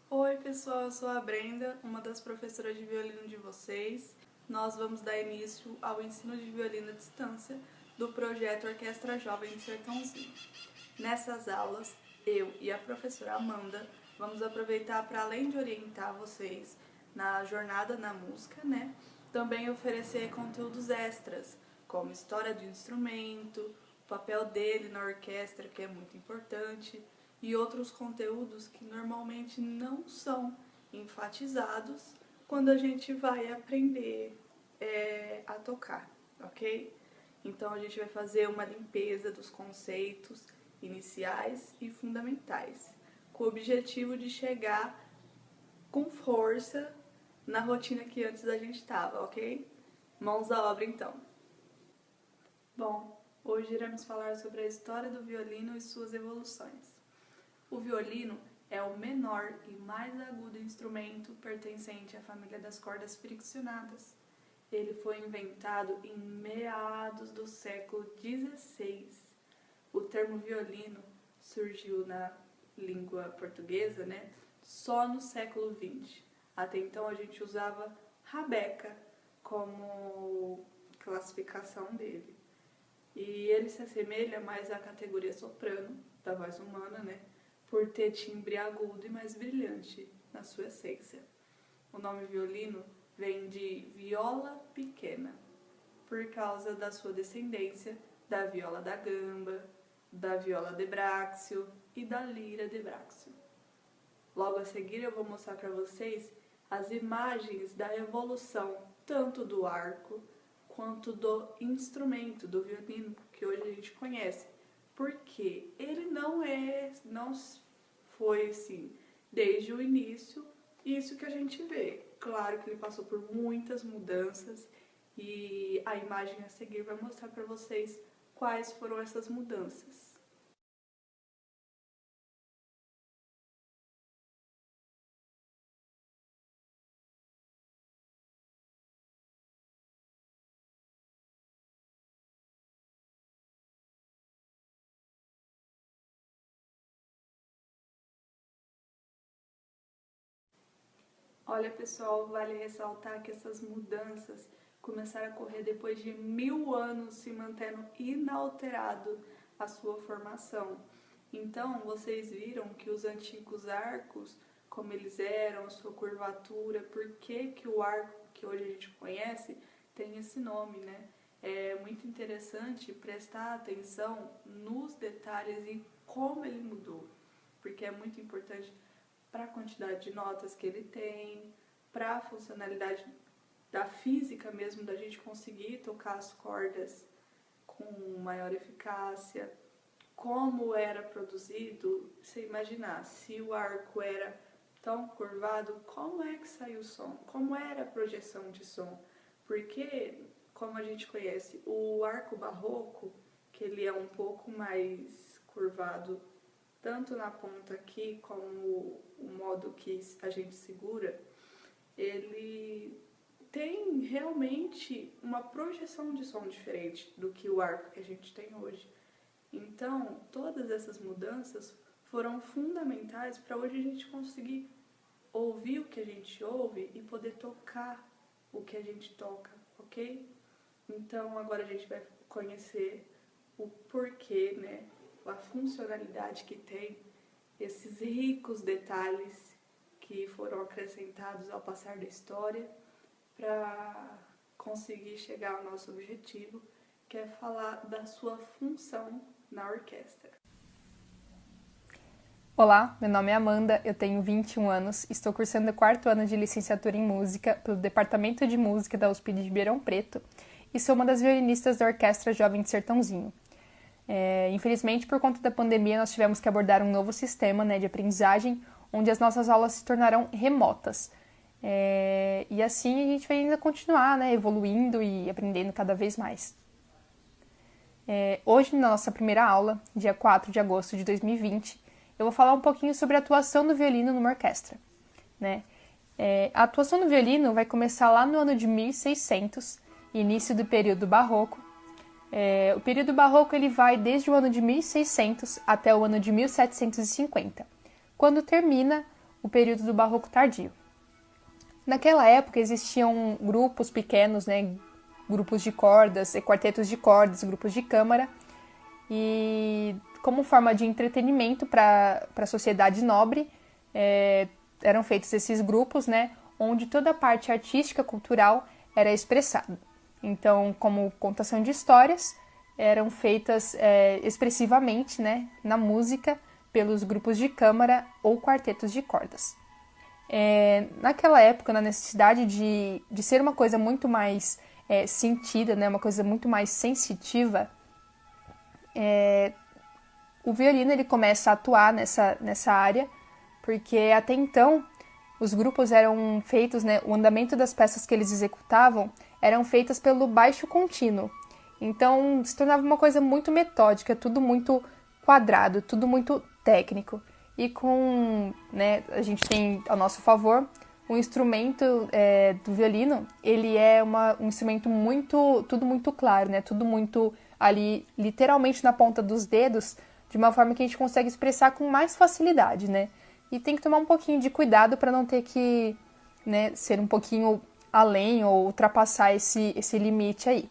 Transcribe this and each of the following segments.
Oi pessoal, eu sou a Brenda, uma das professoras de violino de vocês. Nós vamos dar início ao ensino de violino à distância do projeto Orquestra Jovem de Sertãozinho. Nessas aulas, eu e a professora Amanda vamos aproveitar para, além de orientar vocês na jornada na música, também oferecer conteúdos extras, como história do instrumento, o papel dele na orquestra, que é muito importante, e outros conteúdos que normalmente não são enfatizados quando a gente vai aprender a tocar, ok? Então a gente vai fazer uma limpeza dos conceitos iniciais e fundamentais, com o objetivo de chegar com força na rotina que antes a gente estava, ok? Mãos à obra então. Bom, hoje iremos falar sobre a história do violino e suas evoluções. O violino é o menor e mais agudo instrumento pertencente à família das cordas friccionadas. Ele foi inventado em meados do século XVI. O termo violino surgiu na língua portuguesa, só no século XX. Até então a gente usava rabeca como classificação dele. E ele se assemelha mais à categoria soprano da voz humana, por ter timbre agudo e mais brilhante na sua essência. O nome violino vem de viola pequena, por causa da sua descendência da viola da gamba, da viola de Braccio e da lira de Braccio. Logo a seguir eu vou mostrar para vocês as imagens da evolução tanto do arco quanto do instrumento, do violino, que hoje a gente conhece. Porque ele não foi assim, desde o início, isso que a gente vê. Claro que ele passou por muitas mudanças e a imagem a seguir vai mostrar para vocês quais foram essas mudanças. Olha pessoal, vale ressaltar que essas mudanças começaram a ocorrer depois de 1000 anos se mantendo inalterado a sua formação. Então vocês viram que os antigos arcos, como eles eram, sua curvatura, por que o arco que hoje a gente conhece tem esse nome, É muito interessante prestar atenção nos detalhes e como ele mudou, porque é muito importante para a quantidade de notas que ele tem, para a funcionalidade da física mesmo, da gente conseguir tocar as cordas com maior eficácia, como era produzido. Você imaginar, se o arco era tão curvado, como é que saiu o som? Como era a projeção de som? Porque, como a gente conhece, o arco barroco, que ele é um pouco mais curvado tanto na ponta aqui como o modo que a gente segura, ele tem realmente uma projeção de som diferente do que o arco que a gente tem hoje. Então, todas essas mudanças foram fundamentais para hoje a gente conseguir ouvir o que a gente ouve e poder tocar o que a gente toca, ok? Então, agora a gente vai conhecer o porquê, a funcionalidade que tem, esses ricos detalhes que foram acrescentados ao passar da história para conseguir chegar ao nosso objetivo, que é falar da sua função na orquestra. Olá, meu nome é Amanda, eu tenho 21 anos, estou cursando o 4º ano de licenciatura em música pelo Departamento de Música da USP de Ribeirão Preto e sou uma das violinistas da Orquestra Jovem de Sertãozinho. Infelizmente, por conta da pandemia, nós tivemos que abordar um novo sistema de aprendizagem, onde as nossas aulas se tornarão remotas. E assim a gente vai ainda continuar evoluindo e aprendendo cada vez mais. Hoje, na nossa primeira aula, dia 4 de agosto de 2020, eu vou falar um pouquinho sobre a atuação do violino numa orquestra. A atuação do violino vai começar lá no ano de 1600, início do período barroco. O período barroco ele vai desde o ano de 1600 até o ano de 1750, quando termina o período do Barroco tardio. Naquela época existiam grupos pequenos, né, grupos de cordas, quartetos de cordas, grupos de câmara, e como forma de entretenimento para a sociedade nobre, eram feitos esses grupos, né, onde toda a parte artística, cultural era expressada. Então, como contação de histórias, eram feitas expressivamente, né, na música pelos grupos de câmara ou quartetos de cordas. Naquela época, na necessidade de ser uma coisa muito mais sentida, né, uma coisa muito mais sensitiva, o violino ele começa a atuar nessa área, porque até então os grupos eram feitos, né, o andamento das peças que eles executavam eram feitas pelo baixo contínuo. Então se tornava uma coisa muito metódica, tudo muito quadrado, tudo muito técnico. E né, a gente tem ao nosso favor o instrumento do violino, ele é um instrumento tudo muito claro, né? Tudo muito ali, literalmente na ponta dos dedos, de uma forma que a gente consegue expressar com mais facilidade, né? E tem que tomar um pouquinho de cuidado para não ter que, né, ser um pouquinho além ou ultrapassar esse limite aí.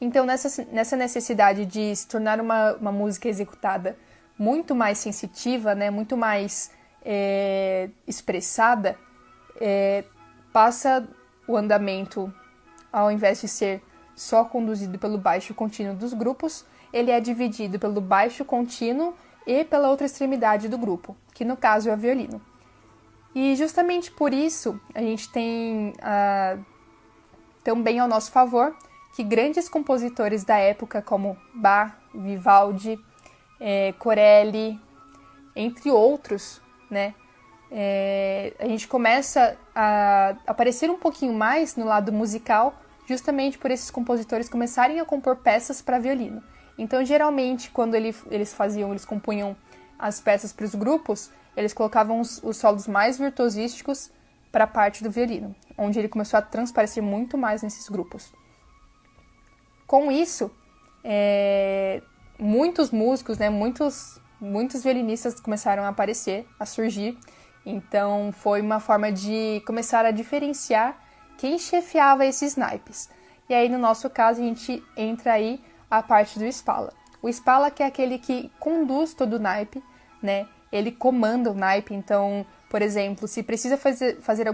Então, nessa necessidade de se tornar uma música executada muito mais sensitiva, né, muito mais expressada, passa o andamento, ao invés de ser só conduzido pelo baixo contínuo dos grupos, ele é dividido pelo baixo contínuo e pela outra extremidade do grupo, que no caso é o violino. E justamente por isso a gente tem também ao nosso favor que grandes compositores da época como Bach, Vivaldi, Corelli, entre outros, né? A gente começa a aparecer um pouquinho mais no lado musical, justamente por esses compositores começarem a compor peças para violino. Então, geralmente, quando eles compunham as peças para os grupos, eles colocavam os solos mais virtuosísticos para a parte do violino, onde ele começou a transparecer muito mais nesses grupos. Com isso, muitos músicos, né, muitos violinistas começaram a aparecer, a surgir. Então, foi uma forma de começar a diferenciar quem chefiava esses naipes. E aí, no nosso caso, a gente entra aí a parte do Spala. O Spala que é aquele que conduz todo o naipe, né? Ele comanda o naipe. Então, por exemplo, se precisa fazer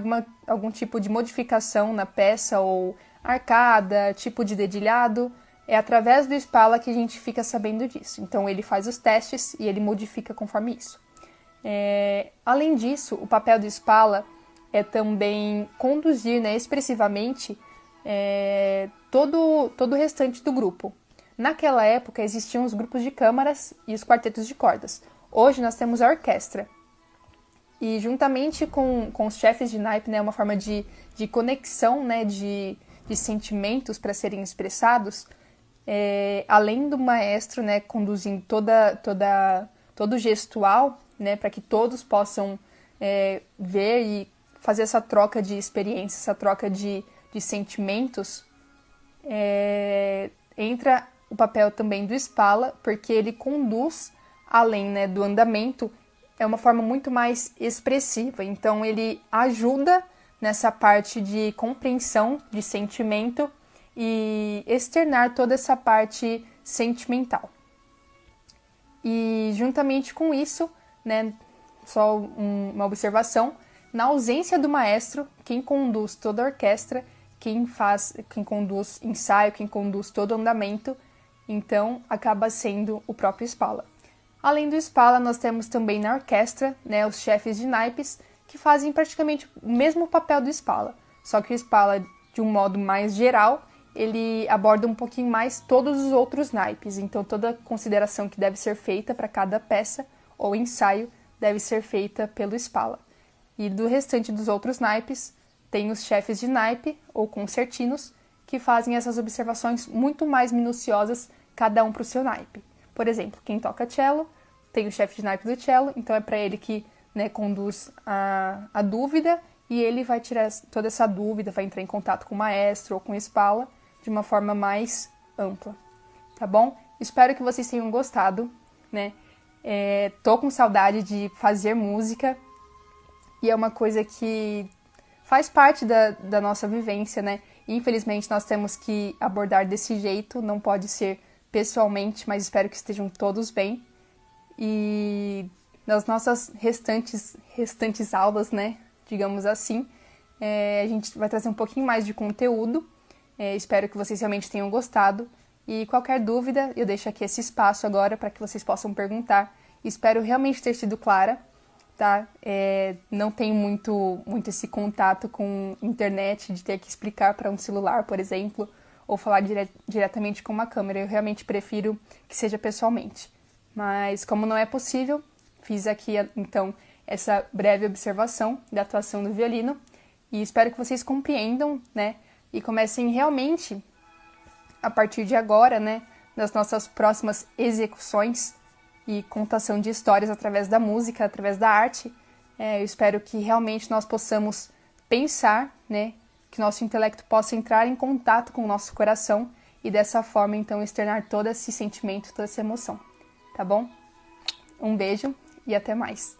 algum tipo de modificação na peça ou arcada, tipo de dedilhado, é através do Spala que a gente fica sabendo disso. Então, ele faz os testes e ele modifica conforme isso. Além disso, o papel do Spala é também conduzir, né, expressivamente todo o restante do grupo. Naquela época existiam os grupos de câmaras e os quartetos de cordas. Hoje nós temos a orquestra. E juntamente com os chefes de naipe, né, uma forma de conexão, né, de sentimentos para serem expressados, além do maestro, né, conduzindo todo o gestual, né, para que todos possam ver e fazer essa troca de experiência, essa troca de sentimentos, entra o papel também do Spala, porque ele conduz, além, né, do andamento, é uma forma muito mais expressiva. Então, ele ajuda nessa parte de compreensão, de sentimento e externar toda essa parte sentimental. E, juntamente com isso, né, só uma observação, na ausência do maestro, quem conduz toda a orquestra, quem conduz ensaio, quem conduz todo o andamento, então acaba sendo o próprio Spala. Além do Spala, nós temos também na orquestra, né, os chefes de naipes, que fazem praticamente o mesmo papel do Spala, só que o Spala, de um modo mais geral, ele aborda um pouquinho mais todos os outros naipes, então toda a consideração que deve ser feita para cada peça ou ensaio deve ser feita pelo Spala. E do restante dos outros naipes, tem os chefes de naipe, ou concertinos, que fazem essas observações muito mais minuciosas, cada um para o seu naipe. Por exemplo, quem toca cello, tem o chefe de naipe do cello, então é para ele que, né, conduz a dúvida, e ele vai tirar toda essa dúvida, vai entrar em contato com o maestro ou com o Spala, de uma forma mais ampla. Tá bom? Espero que vocês tenham gostado, né? Tô com saudade de fazer música, e é uma coisa que faz parte da nossa vivência, né? Infelizmente, nós temos que abordar desse jeito, não pode ser pessoalmente, mas espero que estejam todos bem. E nas nossas restantes aulas, né, digamos assim, a gente vai trazer um pouquinho mais de conteúdo. Espero que vocês realmente tenham gostado. E qualquer dúvida, eu deixo aqui esse espaço agora para que vocês possam perguntar. Espero realmente ter sido clara, tá? Não tenho muito esse contato com internet, de ter que explicar para um celular, por exemplo, ou falar diretamente com uma câmera. Eu realmente prefiro que seja pessoalmente. Mas como não é possível, fiz aqui, então, essa breve observação da atuação do violino e espero que vocês compreendam, né? E comecem realmente, a partir de agora, né, nas nossas próximas execuções e contação de histórias através da música, através da arte, eu espero que realmente nós possamos pensar, né, que nosso intelecto possa entrar em contato com o nosso coração e dessa forma, então, externar todo esse sentimento, toda essa emoção. Tá bom? Um beijo e até mais!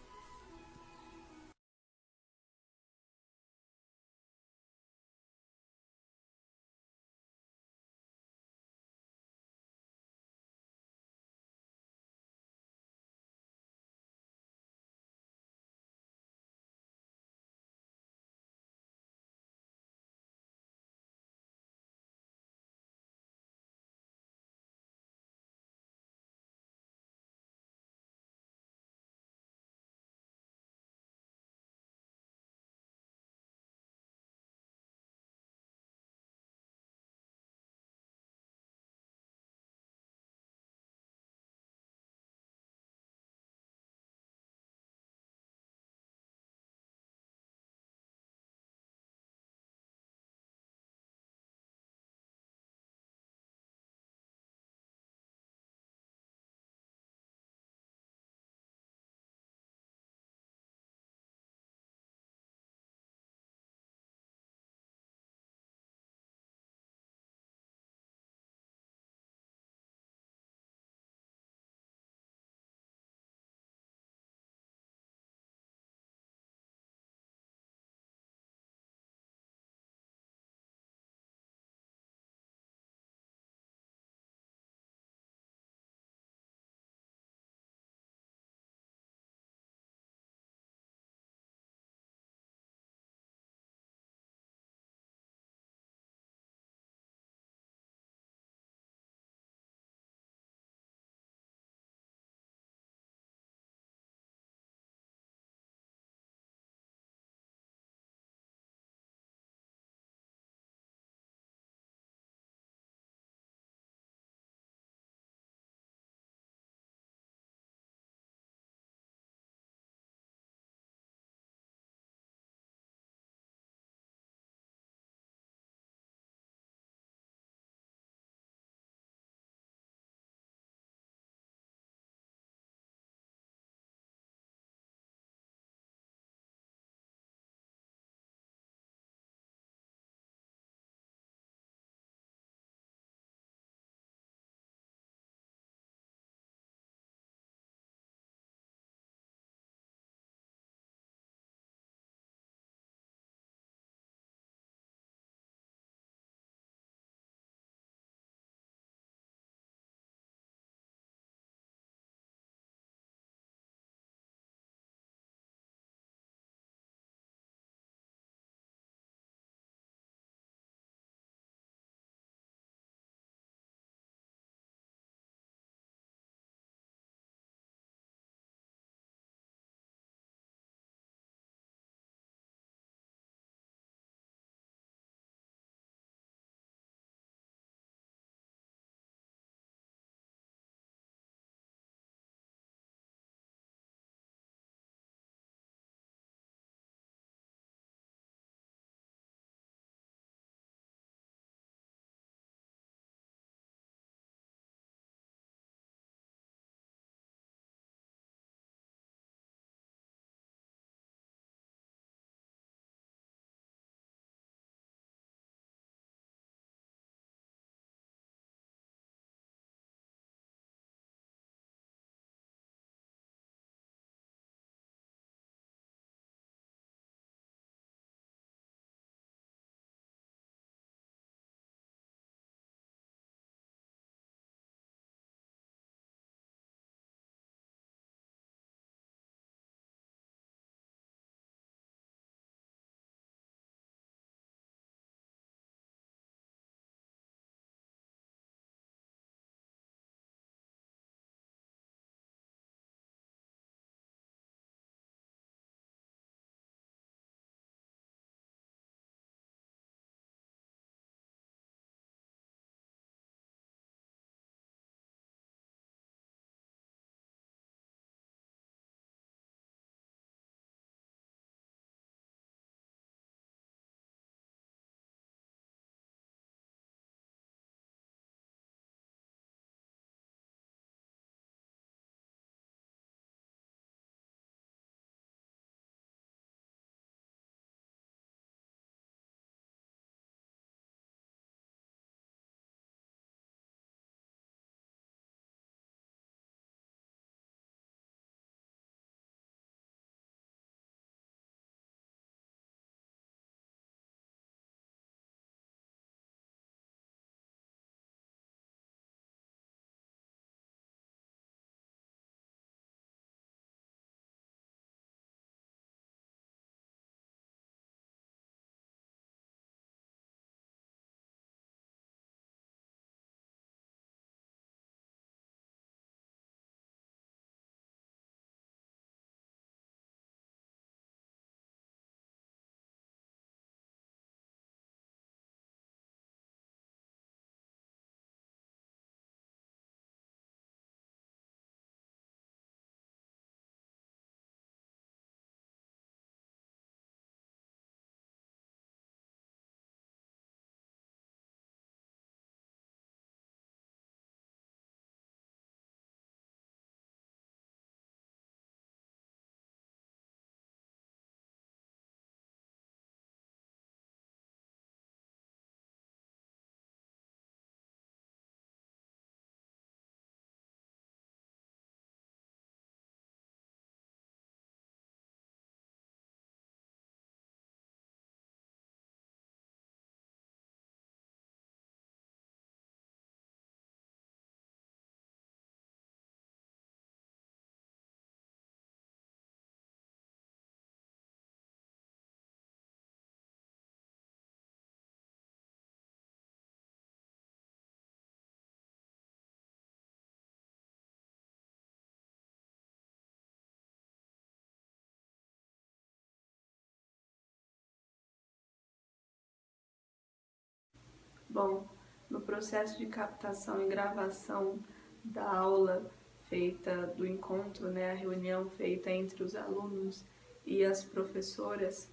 Bom, no processo de captação e gravação da aula feita, do encontro, né, a reunião feita entre os alunos e as professoras,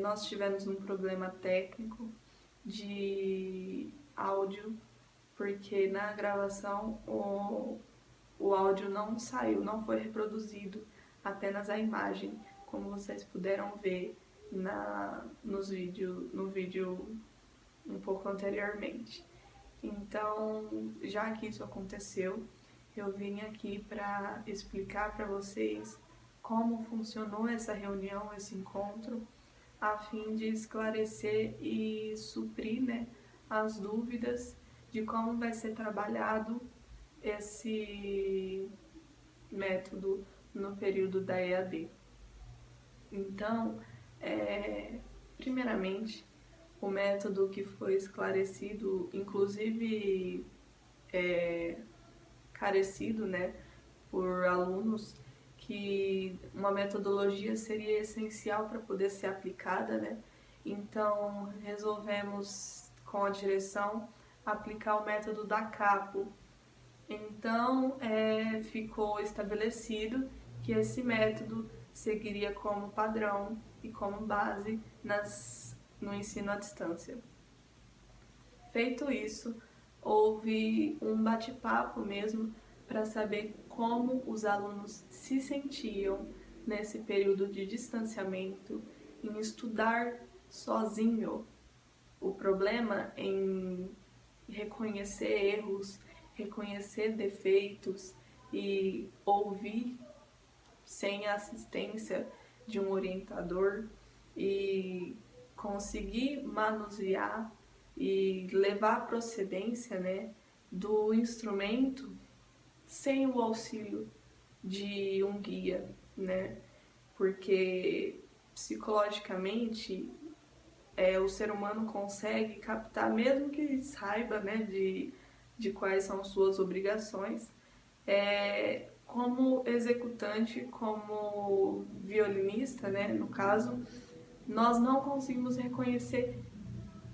nós tivemos um problema técnico de áudio, porque na gravação o áudio não saiu, não foi reproduzido, apenas a imagem, como vocês puderam ver no vídeo um pouco anteriormente. Então, já que isso aconteceu, eu vim aqui para explicar para vocês como funcionou essa reunião, esse encontro, a fim de esclarecer e suprir, né, as dúvidas de como vai ser trabalhado esse método no período da EAD. Então, primeiramente, o método que foi esclarecido, inclusive carecido, né, por alunos, que uma metodologia seria essencial para poder ser aplicada, né? Então, resolvemos, com a direção, aplicar o método da CAPO. Então, ficou estabelecido que esse método seguiria como padrão e como base no ensino à distância. Feito isso, houve um bate-papo mesmo para saber como os alunos se sentiam nesse período de distanciamento, em estudar sozinho. O problema em reconhecer erros, reconhecer defeitos e ouvir sem a assistência de um orientador e conseguir manusear e levar a procedência, né, do instrumento sem o auxílio de um guia, né? Porque psicologicamente o ser humano consegue captar, mesmo que saiba, né, de quais são suas obrigações, como executante, como violinista, né, no caso, nós não conseguimos reconhecer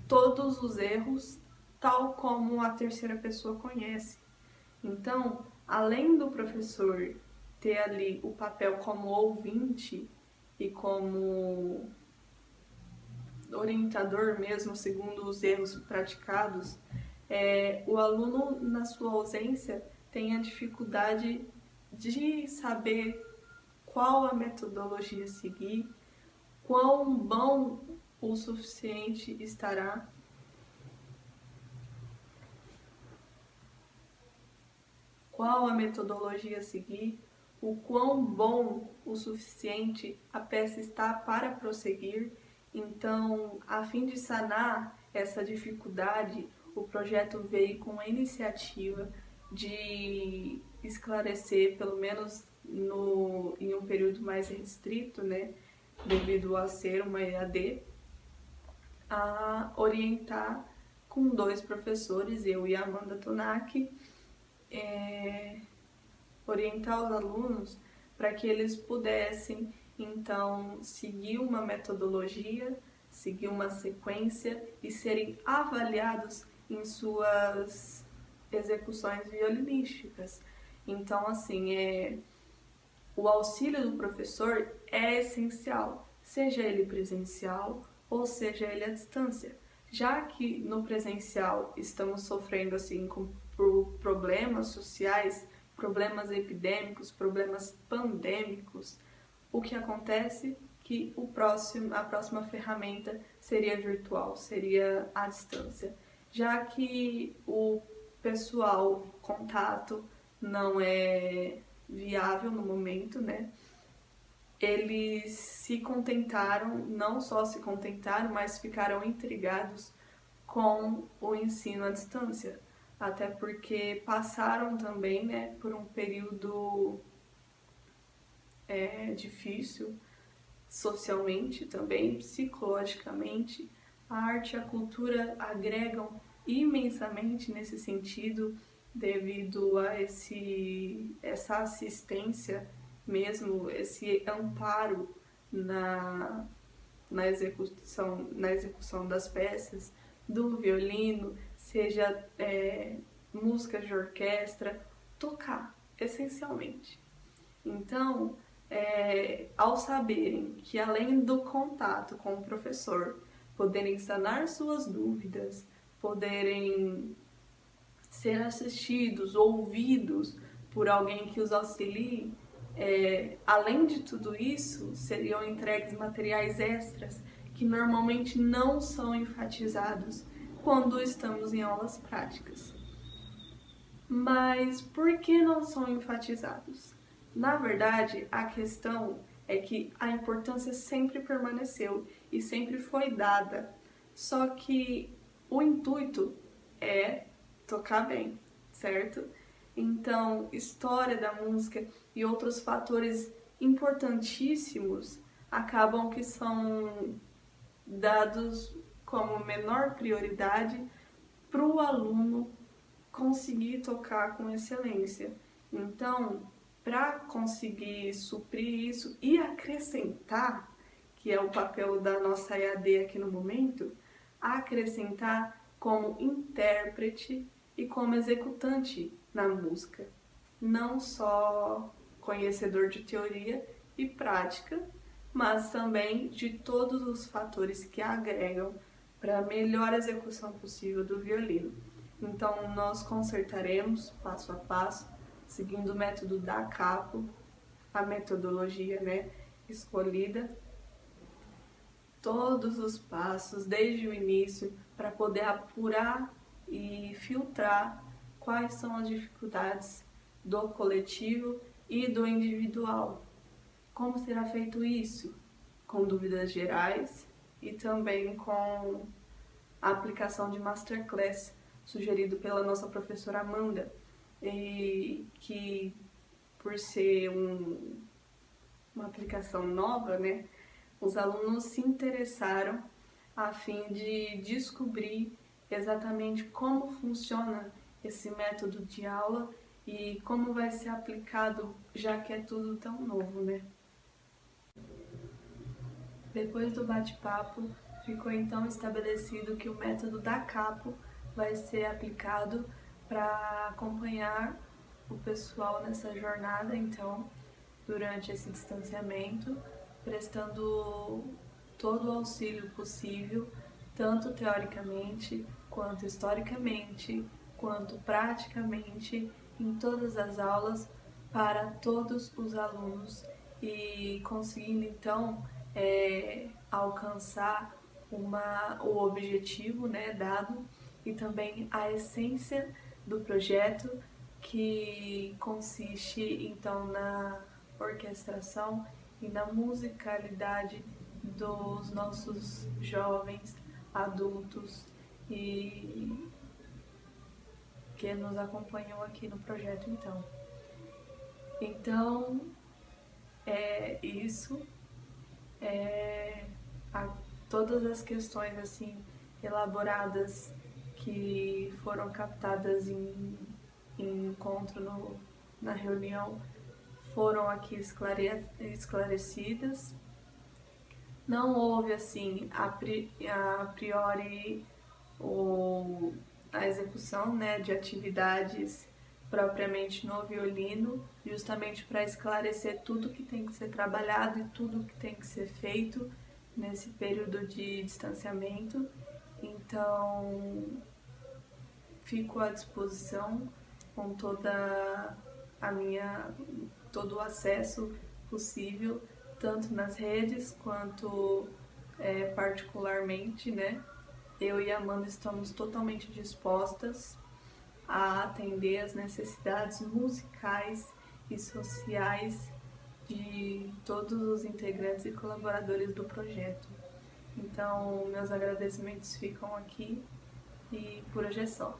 todos os erros tal como a terceira pessoa conhece. Então, além do professor ter ali o papel como ouvinte e como orientador mesmo, segundo os erros praticados, o aluno, na sua ausência, tem a dificuldade de saber qual a metodologia seguir, quão bom o suficiente estará, qual a metodologia seguir, o quão bom o suficiente a peça está para prosseguir. Então, a fim de sanar essa dificuldade, o projeto veio com a iniciativa de esclarecer, pelo menos em um período mais restrito, né, devido a ser uma EAD, a orientar com 2 professores, eu e a Amanda Tonak, orientar os alunos para que eles pudessem, então, seguir uma metodologia, seguir uma sequência e serem avaliados em suas execuções violinísticas. Então, assim, o auxílio do professor é essencial, seja ele presencial ou seja ele à distância. Já que no presencial estamos sofrendo assim por problemas sociais, problemas epidêmicos, problemas pandêmicos, o que acontece que a próxima ferramenta seria virtual, seria à distância. Já que o pessoal, contato, não é viável no momento, né? Eles se contentaram, não só se contentaram, mas ficaram intrigados com o ensino à distância, até porque passaram também, né, por um período difícil, socialmente também, psicologicamente. A arte e a cultura agregam imensamente nesse sentido, devido a essa assistência mesmo, esse amparo na execução das peças, do violino, seja música de orquestra, tocar, essencialmente. Então, ao saberem que além do contato com o professor, poderem sanar suas dúvidas, poderem ser assistidos, ouvidos por alguém que os auxilie, além de tudo isso, seriam entregues materiais extras que normalmente não são enfatizados quando estamos em aulas práticas. Mas por que não são enfatizados? Na verdade, a questão é que a importância sempre permaneceu e sempre foi dada, só que o intuito é tocar bem, certo? Então, história da música e outros fatores importantíssimos acabam que são dados como menor prioridade para o aluno conseguir tocar com excelência. Então, para conseguir suprir isso e acrescentar, que é o papel da nossa EAD aqui no momento, acrescentar como intérprete e como executante na música. Não só conhecedor de teoria e prática, mas também de todos os fatores que agregam para a melhor execução possível do violino. Então, nós consertaremos passo a passo, seguindo o método da Capo, a metodologia escolhida, todos os passos desde o início para poder apurar e filtrar quais são as dificuldades do coletivo e do individual. Como será feito isso? Com dúvidas gerais e também com a aplicação de masterclass sugerido pela nossa professora Amanda, e que por ser uma aplicação nova, os alunos se interessaram a fim de descobrir exatamente como funciona esse método de aula e como vai ser aplicado, já que é tudo tão novo, Depois do bate-papo, ficou então estabelecido que o método da Capo vai ser aplicado para acompanhar o pessoal nessa jornada, então, durante esse distanciamento, prestando todo o auxílio possível, tanto teoricamente, quanto historicamente, quanto praticamente, em todas as aulas, para todos os alunos e conseguindo então alcançar o objetivo dado e também a essência do projeto, que consiste então na orquestração e na musicalidade dos nossos jovens, adultos e que nos acompanham aqui no projeto Então, é isso. Todas as questões assim elaboradas que foram captadas em encontro na reunião foram aqui esclarecidas. Não houve assim a priori a execução de atividades propriamente no violino, justamente para esclarecer tudo que tem que ser trabalhado e tudo que tem que ser feito nesse período de distanciamento. Então, fico à disposição com todo o acesso possível, tanto nas redes quanto particularmente, Eu e a Amanda estamos totalmente dispostas a atender as necessidades musicais e sociais de todos os integrantes e colaboradores do projeto. Então, meus agradecimentos ficam aqui e por hoje é só.